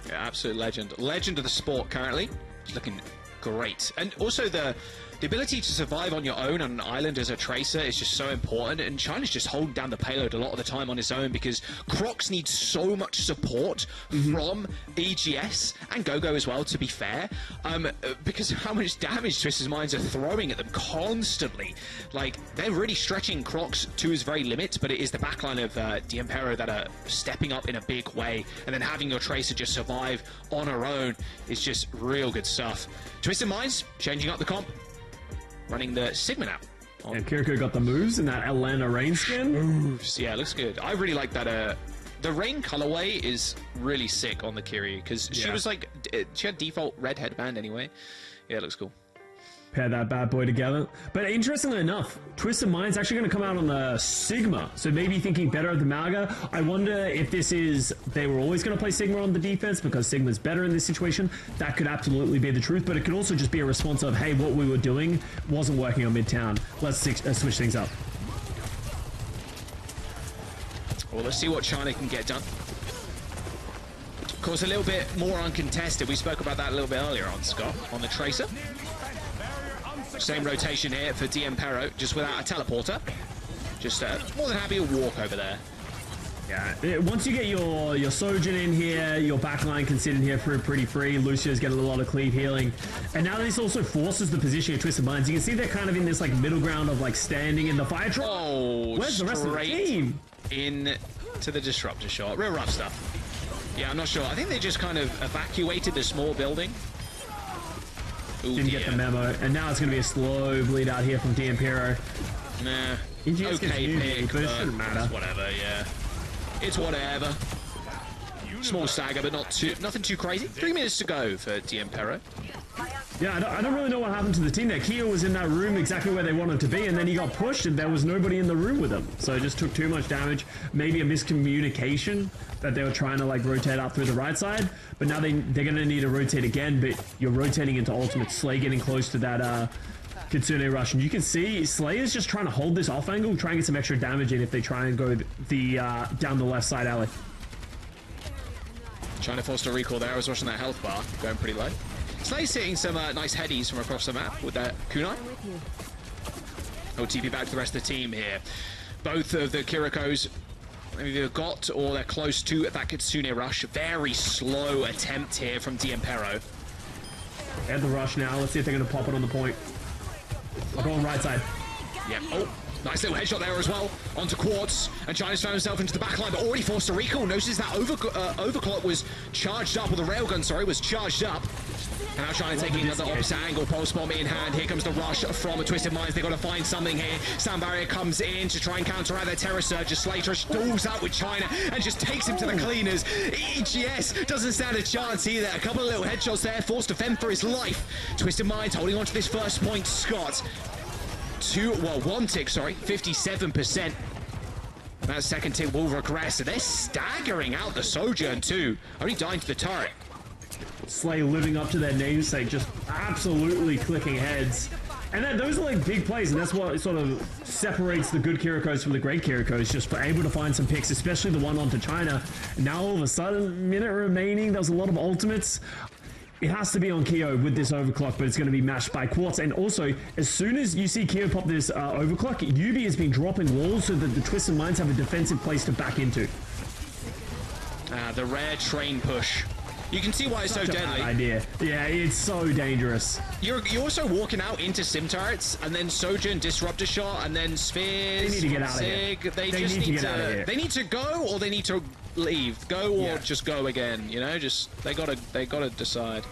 Yeah, absolute legend. Legend of the sport currently. He's looking great. And also the ability to survive on your own on an island as a Tracer is just so important, and China's just holding down the payload a lot of the time on his own because Crocs needs so much support from EGS and Gogo as well, to be fair, because of how much damage Twisted Minds are throwing at them constantly. Like, they're really stretching Crocs to his very limit, but it is the backline of Deimperos that are stepping up in a big way, and then having your Tracer just survive on her own is just real good stuff. Twisted Minds changing up the comp, running the Sigma now. And Kiriko got the moves in that Atlanta Rain skin. Moves, yeah, looks good. I really like that. The Rain colorway is really sick on the Kiryu because she was like, she had default red headband anyway. Yeah, it looks cool. Pair that bad boy together. But interestingly enough, Twisted Minds actually going to come out on the Sigma. So maybe thinking better of the Malga. I wonder if this is, they were always going to play Sigma on the defense because Sigma's better in this situation. That could absolutely be the truth, but it could also just be a response of, hey, what we were doing wasn't working on Midtown. Let's switch things up. Well, let's see what China can get done. Of course, a little bit more uncontested. We spoke about that a little bit earlier on, Scott, on the Tracer. Same rotation here for Deimperos, just without a teleporter. Just more than happy to walk over there. Yeah, once you get your Sojourn in here, your backline can sit in here for pretty free. Lucio's getting a lot of cleave healing. And now this also forces the position of Twisted Minds. You can see they're kind of in this like middle ground of like standing in the fire truck. Oh, where's the rest of the team? In to the disruptor shot. Real rough stuff. Yeah, I'm not sure. I think they just kind of evacuated the small building. Ooh, Didn't get the memo. And now it's going to be a slow bleed out here from Deimperos. Nah. Okay pick, but it shouldn't matter. It's whatever, yeah. It's whatever. Small stagger, but nothing too crazy. 3 minutes to go for Deimperos. Yeah, I don't really know what happened to the team there. Keo was in that room exactly where they wanted to be, and then he got pushed, and there was nobody in the room with him. So it just took too much damage. Maybe a miscommunication that they were trying to like rotate out through the right side, but now they're going to need to rotate again, but you're rotating into ultimate. Slay getting close to that Kitsune rush, and you can see Slay is just trying to hold this off angle, try and get some extra damage in if they try and go the down the left side alley. Trying to force a recall there. I was watching that health bar going pretty low. Slay's hitting some nice headies from across the map with that kunai. TP back to the rest of the team here. Both of the Kirikos maybe they've got or they're close to that Kitsune rush. Very slow attempt here from Deimperos. They have the rush now. Let's see if they're going to pop it on the point. I'll go on right side. Yeah. Oh, nice little headshot there as well. Onto Quartz. And China's found himself into the backline, but already forced a recall. Notices that overclock was charged up, or the railgun, sorry, was charged up. And now China taking another opposite angle. Pulse bomb in hand. Here comes the rush from Twisted Minds. They've got to find something here. Sound barrier comes in to try and counteract their terror surge. Slater stalls out with China and just takes him to the cleaners. EGS doesn't stand a chance either. A couple of little headshots there, forced to fend for his life. Twisted Minds holding on to this first point. Scott. One tick, sorry, 57%. That second tick will regress. So they're staggering out the Sojourn too. Only dying to the turret. Slay living up to their namesake, just absolutely clicking heads. And those are like big plays, and that's what sort of separates the good Kirikos from the great Kirikos, just for able to find some picks, especially the one onto China. Now all of a sudden, minute remaining, there's a lot of ultimates. It has to be on Keo with this overclock, but it's going to be matched by Quartz. And also, as soon as you see Keo pop this overclock, Yubi has been dropping walls so that the Twisted Minds have a defensive place to back into. The rare train push. You can see why it's so deadly. Bad idea. Yeah, it's so dangerous. You're also walking out into sim turrets, and then Sojourn, Disruptor Shot, and then Spheres. They need to get out of here. They just need to get out of here. They need to go, or they need to leave. Go or just go again. You know, just they gotta decide.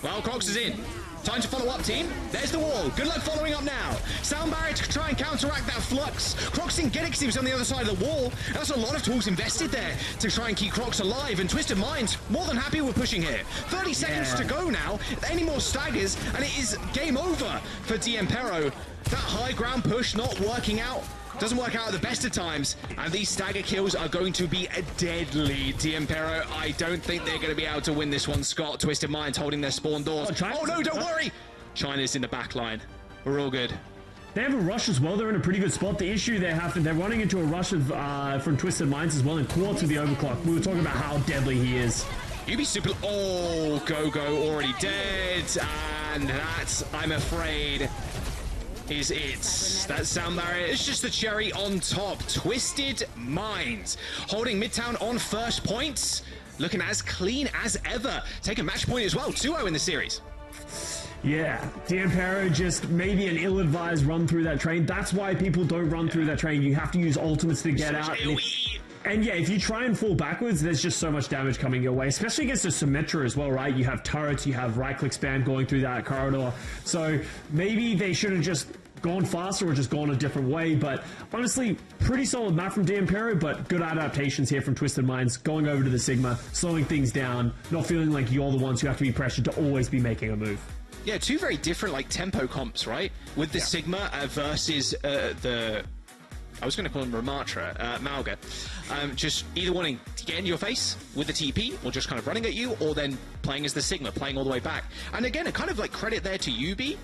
Well, Crocs is in. Time to follow up, team. There's the wall. Good luck following up now. Sound barrier to try and counteract that flux. Crocs didn't get it because he was on the other side of the wall. That's a lot of tools invested there to try and keep Crocs alive. And Twisted Minds, more than happy with pushing here. 30 seconds to go now. Any more staggers, and it is game over for Deimperos. That high ground push not working out. Doesn't work out at the best of times, and these stagger kills are going to be deadly. Deimperos, I don't think they're going to be able to win this one. Scott, Twisted Minds holding their spawn doors. Oh no, don't worry! China's in the back line. We're all good. They have a rush as well. They're in a pretty good spot. The issue they're running into a rush of from Twisted Minds as well, and Quartz with the overclock. We were talking about how deadly he is. You be super. Oh, Go already dead, and that, I'm afraid, is it. That sound barrier is just the cherry on top. Twisted Minds holding Midtown on first points, looking as clean as ever. Take a match point as well. 2-0 in the series. Yeah, Deimperos just maybe an ill-advised run through that train. That's why people don't run through that train. You have to use ultimates to get out. And yeah, if you try and fall backwards, there's just so much damage coming your way, especially against a Symmetra as well, right? You have turrets, you have right-click spam going through that corridor. So maybe they should have just gone faster or just gone a different way. But honestly, pretty solid map from Deimperos, but good adaptations here from Twisted Minds, going over to the Sigma, slowing things down, not feeling like you're the ones who have to be pressured to always be making a move. Yeah, two very different like tempo comps, right? With the Sigma versus the... I was going to call him Ramatra, Malga. Just either wanting to get in your face with the TP, or just kind of running at you, or then playing as the Sigma, playing all the way back. And again, a kind of like credit there to Yubi,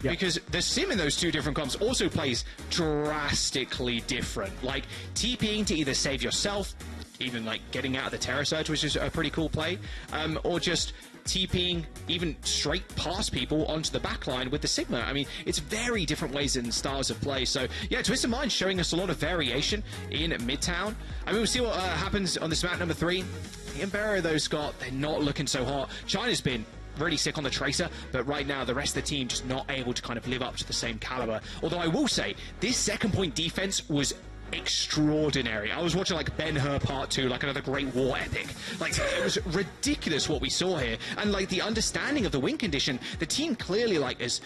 because the sim in those two different comps also plays drastically different. Like TPing to either save yourself, even like getting out of the Terror Surge, which is a pretty cool play, or just TPing even straight past people onto the backline with the Sigma. I mean, it's very different ways and styles of play. So yeah, Twisted Minds showing us a lot of variation in Midtown. I mean, we'll see what happens on this map number 3. Deimperos, though, Scott, they're not looking so hot. China's been really sick on the Tracer, but right now the rest of the team just not able to kind of live up to the same caliber. Although I will say, this second point defense was extraordinary. I was watching like Ben-Hur Part 2, like another Great War epic. Like, it was ridiculous what we saw here. And like the understanding of the win condition, the team clearly like is,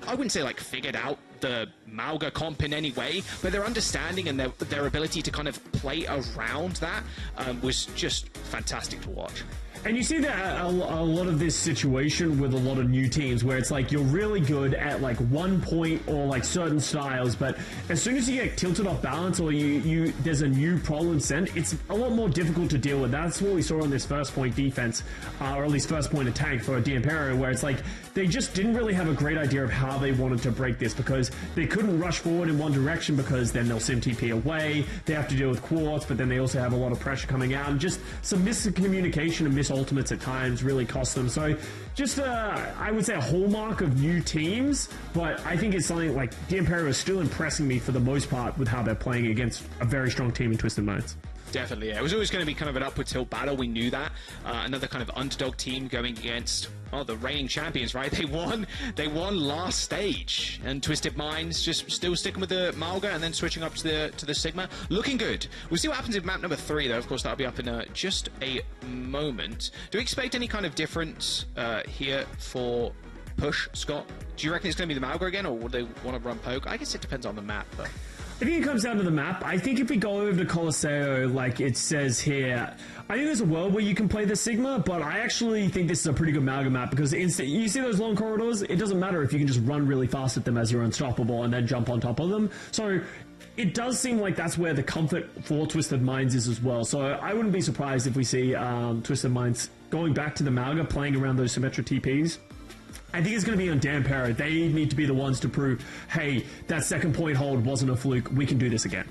I wouldn't say like figured out the Mauga comp in any way, but their understanding and their ability to kind of play around that was just fantastic to watch. And you see that a lot of this situation with a lot of new teams where it's like you're really good at like one point or like certain styles, but as soon as you get tilted off balance or there's a new problem sent, it's a lot more difficult to deal with. That's what we saw on this first point defense, or at least first point attack for Deimperos, where it's like they just didn't really have a great idea of how they wanted to break this because they couldn't rush forward in one direction because then they'll sim TP away. They have to deal with Quartz, but then they also have a lot of pressure coming out, and just some miscommunication and ultimates at times really cost them. So just I would say a hallmark of new teams, but I think it's something like Deimperos is still impressing me for the most part with how they're playing against a very strong team in Twisted Minds. Definitely, yeah. It was always going to be kind of an upward tilt battle. We knew that. Another kind of underdog team going against the reigning champions, right? They won last stage, and Twisted Minds just still sticking with the Mauga and then switching up to the Sigma. Looking good. We'll see what happens in map number 3, though. Of course, that'll be up in just a moment. Do we expect any kind of difference here for push, Scott? Do you reckon it's going to be the Mauga again, or would they want to run poke? I guess it depends on the map, but I think it comes down to the map. I think if we go over to Colosseo, like it says here, I think there's a world where you can play the Sigma, but I actually think this is a pretty good Mauga map because you see those long corridors? It doesn't matter if you can just run really fast at them as you're unstoppable and then jump on top of them. So it does seem like that's where the comfort for Twisted Minds is as well. So I wouldn't be surprised if we see Twisted Minds going back to the Mauga, playing around those symmetric TPs. I think it's going to be on Deimperos. They need to be the ones to prove, hey, that second point hold wasn't a fluke. We can do this again.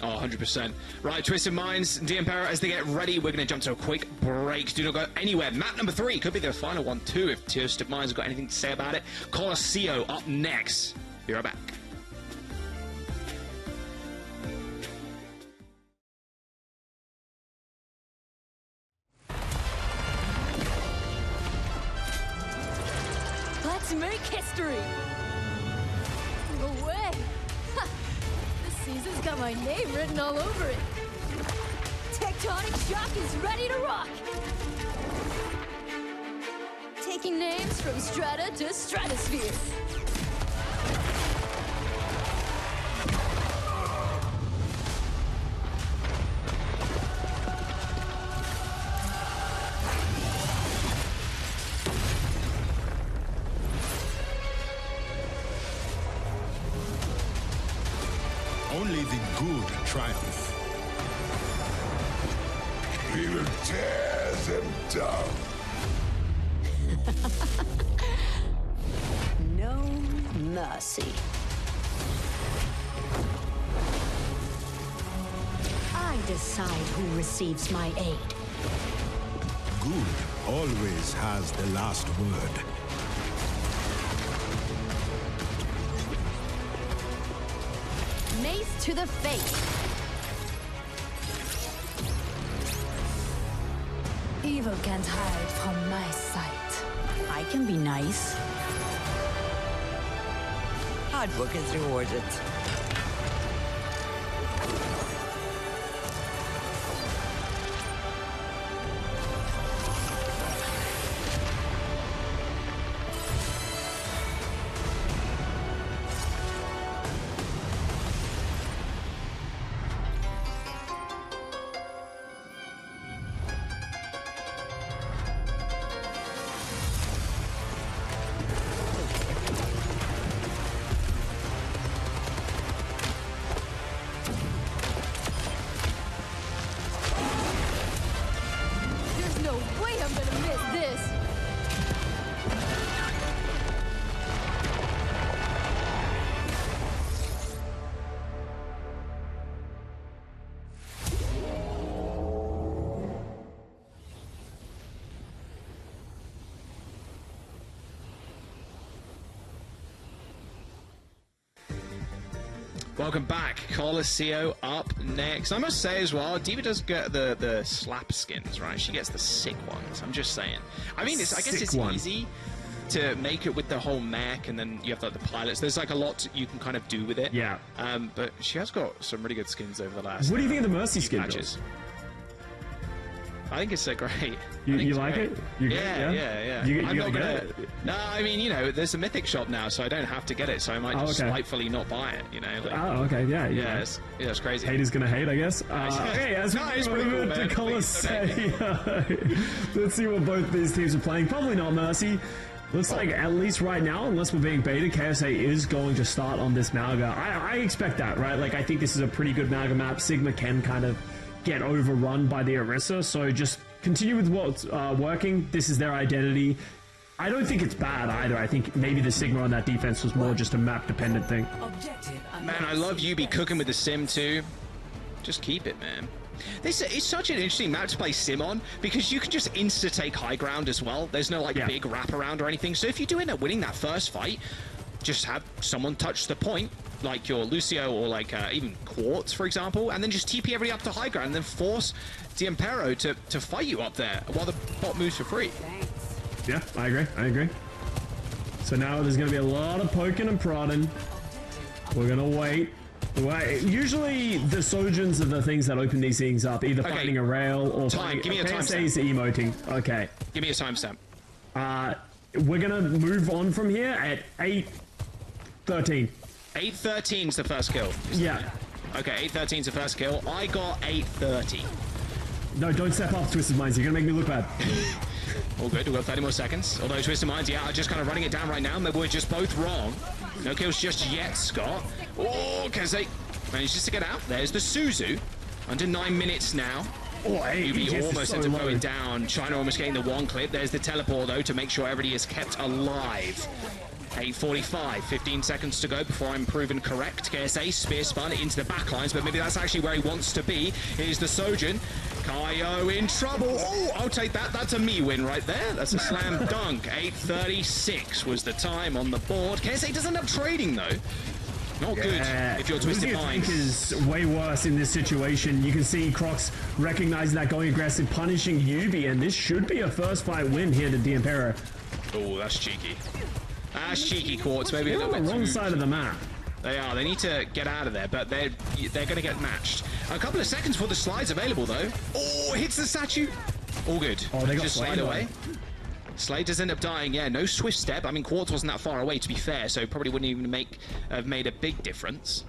Oh, 100%. Right, Twisted Minds, Deimperos, as they get ready, we're going to jump to a quick break. Do not go anywhere. Map number 3 could be the final one, too, if Twisted Minds have got anything to say about it. Colosseo up next. Be right back. Let's make history! No way! Ha! This season's got my name written all over it! Tectonic Shock is ready to rock! Taking names from strata to stratosphere! Only the good triumph. We will tear them down. No mercy. I decide who receives my aid. Good always has the last word. Mace to the face. Evil can't hide from my sight. I can be nice. Hard work is rewarded. Welcome back. Colosseo up next. I must say as well, Diva does get the slap skins, right? She gets the sick ones. I'm just saying. I mean, I guess it's easy to make it with the whole mech, and then you have like the pilots. There's like a lot you can kind of do with it. Yeah. But she has got some really good skins over the last. What do you think of the Mercy skin? Patches? I think it's great. You like it? Yeah. I'm not gonna. No, I mean, there's a Mythic shop now, so I don't have to get it. So I might just spitefully not buy it. Okay. Yeah. It's crazy. Haters gonna hate, I guess. Okay, as we move to Colosseo, let's see what both these teams are playing. Probably not Mercy. Looks like, at least right now, unless we're being baited, KSA is going to start on this Malga. I expect that, right? Like, I think this is a pretty good Malga map. Sigma can kind of get overrun by the Orisa, so just continue with what's working. This is their identity. I don't think it's bad either. I think maybe the Sigma on that defense was more just a map-dependent thing. Man, I love Yubi cooking with the Sim too. Just keep it, man. It's such an interesting map to play Sim on, because you can just insta-take high ground as well. There's no big wraparound or anything. So if you do end up winning that first fight, just have someone touch the point, like your Lucio or like even Quartz, for example, and then just TP everybody up to high ground and then force Deimperos to fight you up there while the bot moves for free. Yeah, I agree. So now there's going to be a lot of poking and prodding. We're going to wait. Usually the Sojins are the things that open these things up, either finding a rail or give me a KSA's emoting. Okay. Give me a timestamp. We're going to move on from here at 8:13. 8:13 is the first kill. Yeah. Okay, 8:13 is the first kill. I got 8:30. No, don't step up, Twisted Minds. You're going to make me look bad. All good. We've got 30 more seconds. Although Twisted Minds, are just kind of running it down right now. Maybe we're just both wrong. No kills just yet, Scott. Oh, Kaze manages to get out. There's the Suzu. Under 9 minutes now. Yubi almost ends up going down. China almost getting the one clip. There's the teleport, though, to make sure everybody is kept alive. 8:45, 15 seconds to go before I'm proven correct. KSA spear spun into the backlines, but maybe that's actually where he wants to be. Here's the Sojin. Kaio in trouble. Oh, I'll take that. That's a me win right there. That's a slam dunk. 8:36 was the time on the board. KSA does end up trading, though. Not good if you're Twisted Minds. Is way worse in this situation. You can see Crocs recognizing that, going aggressive, punishing Yubi, and this should be a first fight win here to Deimperos. Oh, that's cheeky. That's cheeky, Quartz. Maybe a little bit on the wrong side of the map. They are. They need to get out of there, but they're going to get matched. A couple of seconds before the slide's available, though. Oh, hits the statue. All good. Oh, they got just slide away. Slade does end up dying. Yeah, no swift step. I mean, Quartz wasn't that far away, to be fair, so probably wouldn't even have made a big difference.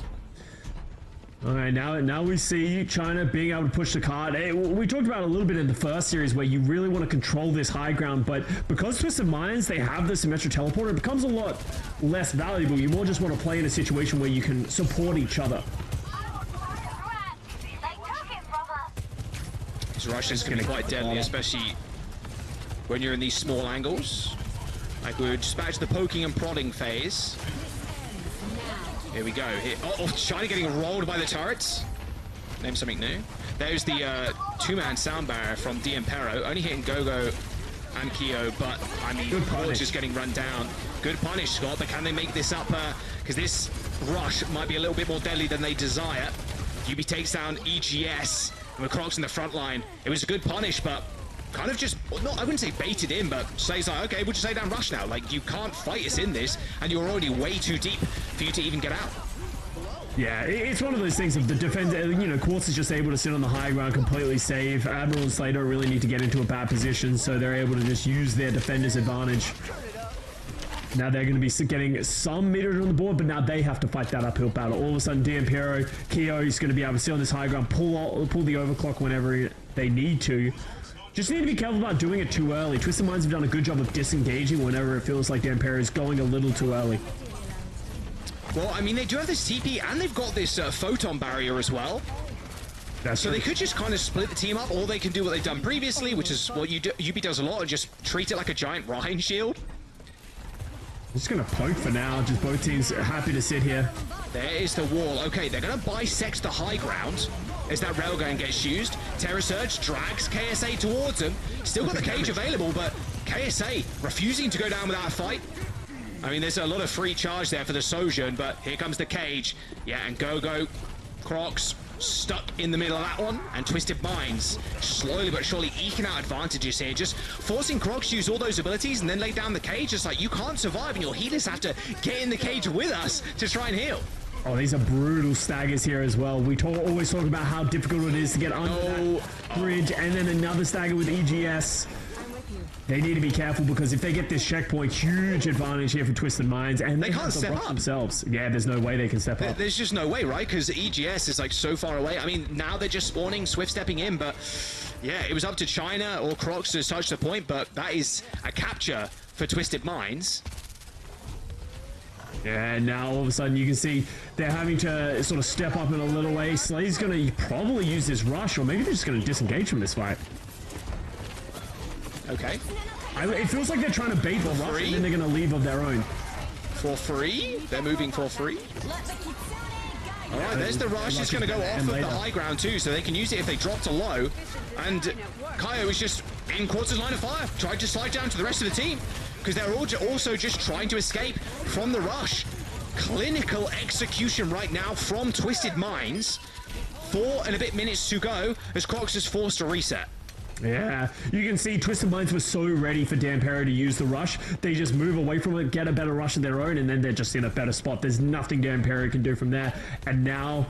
All right, now we see China being able to push the card. We talked about it a little bit in the first series where you really want to control this high ground, but because Twisted Minds, they have the symmetric teleporter, it becomes a lot less valuable. You more just want to play in a situation where you can support each other. This rush is going to be quite deadly, especially when you're in these small angles. Like we were just back to the poking and prodding phase. Here we go. China getting rolled by the turrets. Name something new. There's the two-man sound barrier from Deimperos. Only hitting Gogo and Kyo, but I mean, Forge is getting run down. Good punish, Scott, but can they make this up? Because this rush might be a little bit more deadly than they desire. Yubi takes down EGS, and with Crocs in the front line. It was a good punish, but kind of just, I wouldn't say baited in, but Slay's like, okay, we'll just lay down rush now. Like, you can't fight us in this, and you're already way too deep for you to even get out. Yeah, it's one of those things of the defense, Quartz is just able to sit on the high ground completely safe. Admiral and Slay don't really need to get into a bad position, so they're able to just use their defender's advantage. Now they're going to be getting some meter on the board, but now they have to fight that uphill battle. All of a sudden, Deimperos, Kyo is going to be able to sit on this high ground, pull the overclock whenever they need to. Just need to be careful about doing it too early. Twisted Minds have done a good job of disengaging whenever it feels like Deimperos is going a little too early. Well, I mean, they do have this TP, and they've got this photon barrier as well. That's so true. They could just kind of split the team up, or they can do what they've done previously, which is what Yubi does a lot, and just treat it like a giant Rhine shield. I'm just going to poke for now. Just both teams are happy to sit here. There is the wall. Okay, they're going to bisect the high ground as that railgun gets used. Terror Surge drags KSA towards him. Still got the cage available, but KSA refusing to go down without a fight. I mean, there's a lot of free charge there for the Sojourn, but here comes the cage. Yeah, and Go-Go, Crocs, stuck in the middle of that one, and Twisted Minds slowly but surely eking out advantages here, just forcing Crocs to use all those abilities and then lay down the cage. It's like, you can't survive, and your healers have to get in the cage with us to try and heal. Oh, these are brutal staggers here as well. We always talk about how difficult it is to get under that bridge, and then another stagger with EGS. They need to be careful, because if they get this checkpoint, huge advantage here for Twisted Minds, and they can't step up themselves. Yeah, there's no way they can step up. There's just no way, right? Because EGS is like so far away. I mean, now they're just spawning, Swift stepping in, but yeah, it was up to China or Crocs to touch the point, but that is a capture for Twisted Minds. Yeah, now all of a sudden you can see they're having to sort of step up in a little way. Slay's going to probably use this rush, or maybe they're just going to disengage from this fight. Okay. It feels like they're trying to bait the rush, and then they're going to leave of their own. For free? They're moving for free? All right, there's the rush. It's going to go off of the high ground too, so they can use it if they drop to low. And Kaio is just in Quartz's line of fire, tried to slide down to the rest of the team, because they're also just trying to escape from the rush. Clinical execution right now from Twisted Minds. 4 and a bit minutes to go as Crocs is forced to reset. Yeah, you can see Twisted Minds was so ready for Deimperos to use the rush. They just move away from it, get a better rush of their own, and then they're just in a better spot. There's nothing Deimperos can do from there. And now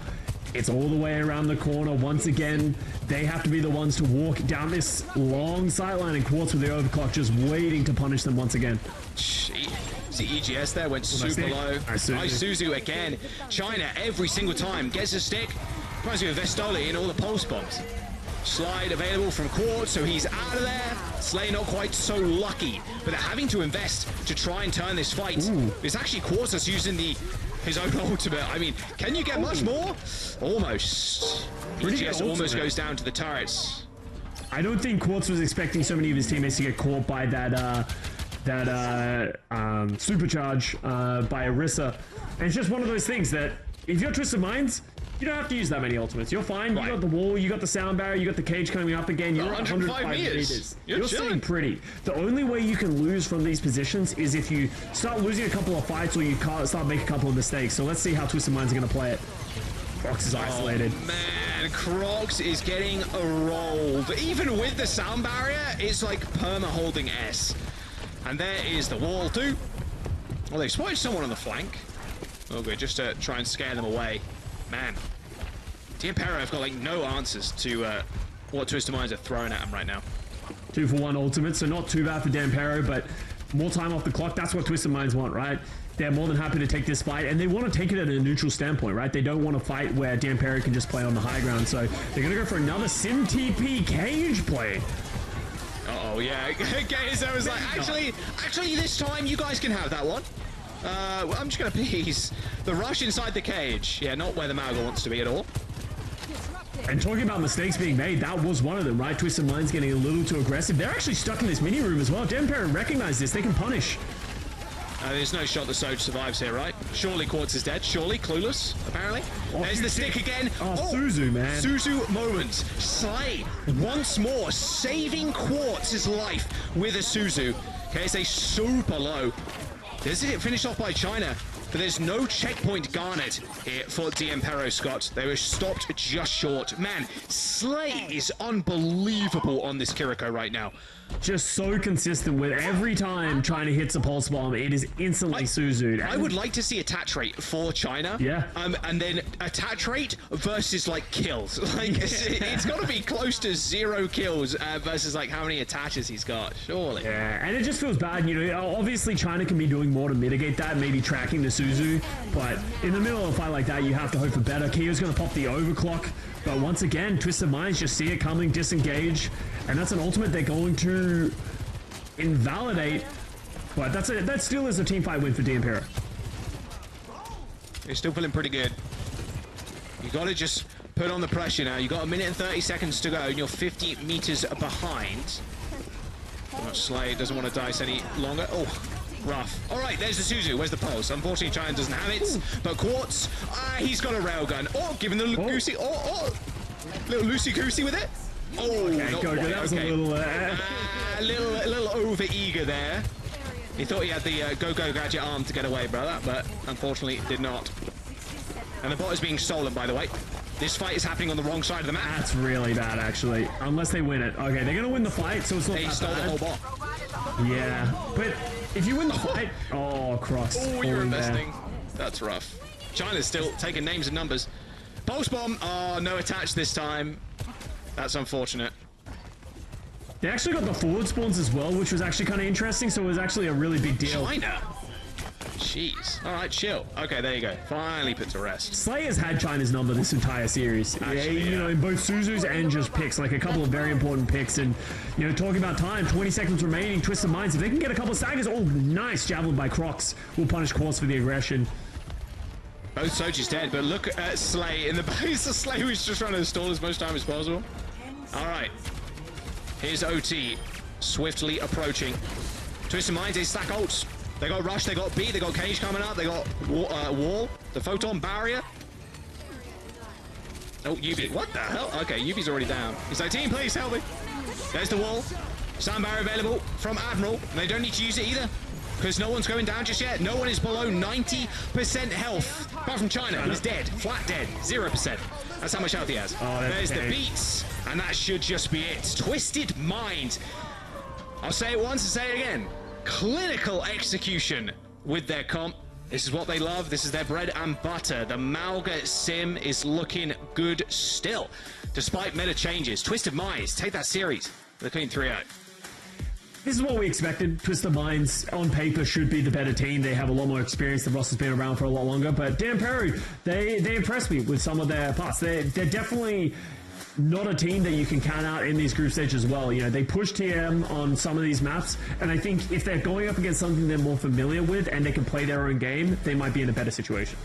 it's all the way around the corner. Once again, they have to be the ones to walk down this long sideline, and Quartz with the overclock just waiting to punish them once again. The EGS there went super low. Nice Suzu again. China every single time gets a stick. Reminds me of Vestoli in all the pulse bombs. Slide available from Quartz, so he's out of there. Slay not quite so lucky, but they're having to invest to try and turn this fight. It's actually Quartz that's using his own ultimate. I mean, can you get much more? Almost. EGS almost goes down to the turrets. I don't think Quartz was expecting so many of his teammates to get caught by that supercharge by Orisa. And it's just one of those things that if you're Twisted Minds, you don't have to use that many ultimates. You're fine. Right. You got the wall, you got the sound barrier, you got the cage coming up again. You're 105 meters. You're staying pretty. The only way you can lose from these positions is if you start losing a couple of fights, or you start making a couple of mistakes. So let's see how Twisted Minds are going to play it. Crocs is isolated. Oh, man, Crocs is getting rolled. Even with the sound barrier, it's like perma holding S. And there is the wall too. Well, they've spotted someone on the flank. Okay, just to try and scare them away. Man, Deimperos have got like no answers to what Twisted Minds are throwing at them right now. 2-for-1 ultimate, so not too bad for Deimperos, but more time off the clock. That's what Twisted Minds want, right? They're more than happy to take this fight, and they want to take it at a neutral standpoint, right? They don't want to fight where Deimperos can just play on the high ground, so they're going to go for another Sim TP cage play. Uh-oh, yeah. Gazer was like, actually, this time you guys can have that one. Well, I'm just going to appease the rush inside the cage. Yeah, not where the Malga wants to be at all. And talking about mistakes being made, that was one of them, right? Twisted Minds getting a little too aggressive. They're actually stuck in this mini room as well. Deimperos recognize this. They can punish. There's no shot that Soj survives here, right? Surely Quartz is dead. Surely clueless, apparently. There's the stick again. Suzu, man. Suzu moment. Slay once more, saving Quartz's life with a Suzu. Okay, stay super low. This is it finished off by China, but there's no checkpoint garnered here for Deimperos, Scott. They were stopped just short. Man, Slay is unbelievable on this Kiriko right now. Just so consistent with every time China hits a pulse bomb, it is instantly Suzu'd. I would like to see attach rate for China. Yeah. And then attach rate versus like kills. Like it's got to be close to 0 kills versus like how many attaches he's got. Surely. Yeah, and it just feels bad. You know, obviously China can be doing more to mitigate that, maybe tracking the Suzu. But in the middle of a fight like that, you have to hope for better. Kyo's going to pop the overclock. But once again, Twisted Minds just see it coming, disengage, and that's an ultimate they're going to invalidate. But that still is a team fight win for Deimperos. You're still feeling pretty good. You got to just put on the pressure now. You got 1 minute and 30 seconds to go, and you're 50 meters behind. Slay doesn't want to dice any longer. Oh, rough. All right, there's the Suzu. Where's the pulse? Unfortunately, China doesn't have it. But Quartz, he's got a railgun. Oh, giving the goosey. Little loosey-goosey with it. Oh, okay, that was a little... a little over-eager there. He thought he had the go-go gadget arm to get away, brother, but unfortunately did not. And the bot is being stolen, by the way. This fight is happening on the wrong side of the map. That's really bad, actually. Unless they win it. Okay, they're going to win the fight, so it's not They that stole bad. the whole bot. Yeah, but if you win the fight... Oh, Crocs. Oh, you're investing. That's rough. China's still taking names and numbers. Pulse bomb. Oh, no attach this time. That's unfortunate. They actually got the forward spawns as well, which was actually kind of interesting, so it was actually a really big deal. China? Jeez. All right, chill. Okay, there you go. Finally put to rest. Slayer's had China's number this entire series. Actually, you know, in both Suzu's and just picks, like a couple of very important picks. And, you know, talking about time, 20 seconds remaining, Twisted Minds. If they can get a couple of staggers, oh, nice javelin by Crocs. Will punish Quartz for the aggression. Both Soji's dead, but look at Slay in the base. Slay was just trying to stall as much time as possible. All right. Here's OT, swiftly approaching. Twisted Minds, they stack ults. They got Rush, they got B, they got Cage coming up, they got Wall, the Photon Barrier. Oh, Yubi, what the hell? Okay, Yubi's already down. He's like, team, please help me. There's the Wall. Sound Barrier available from Admiral. They don't need to use it either, because no one's going down just yet. No one is below 90% health, apart from China, who's dead, flat dead, 0%. That's how much health he has. Oh, there's the beats, and that should just be it. Twisted Minds. I'll say it once and say it again. Clinical execution with their comp. This is what they love. This is their bread and butter. The Malga sim is looking good still, despite meta changes. Twisted Minds take that series with a clean 3-0. This is what we expected. Twisted Minds, on paper, should be the better team. They have a lot more experience. The roster's been around for a lot longer. But Deimperos, they impressed me with some of their parts. They're definitely not a team that you can count out in these group stages as well. You know, they push TM on some of these maps, and I think if they're going up against something they're more familiar with and they can play their own game, they might be in a better situation.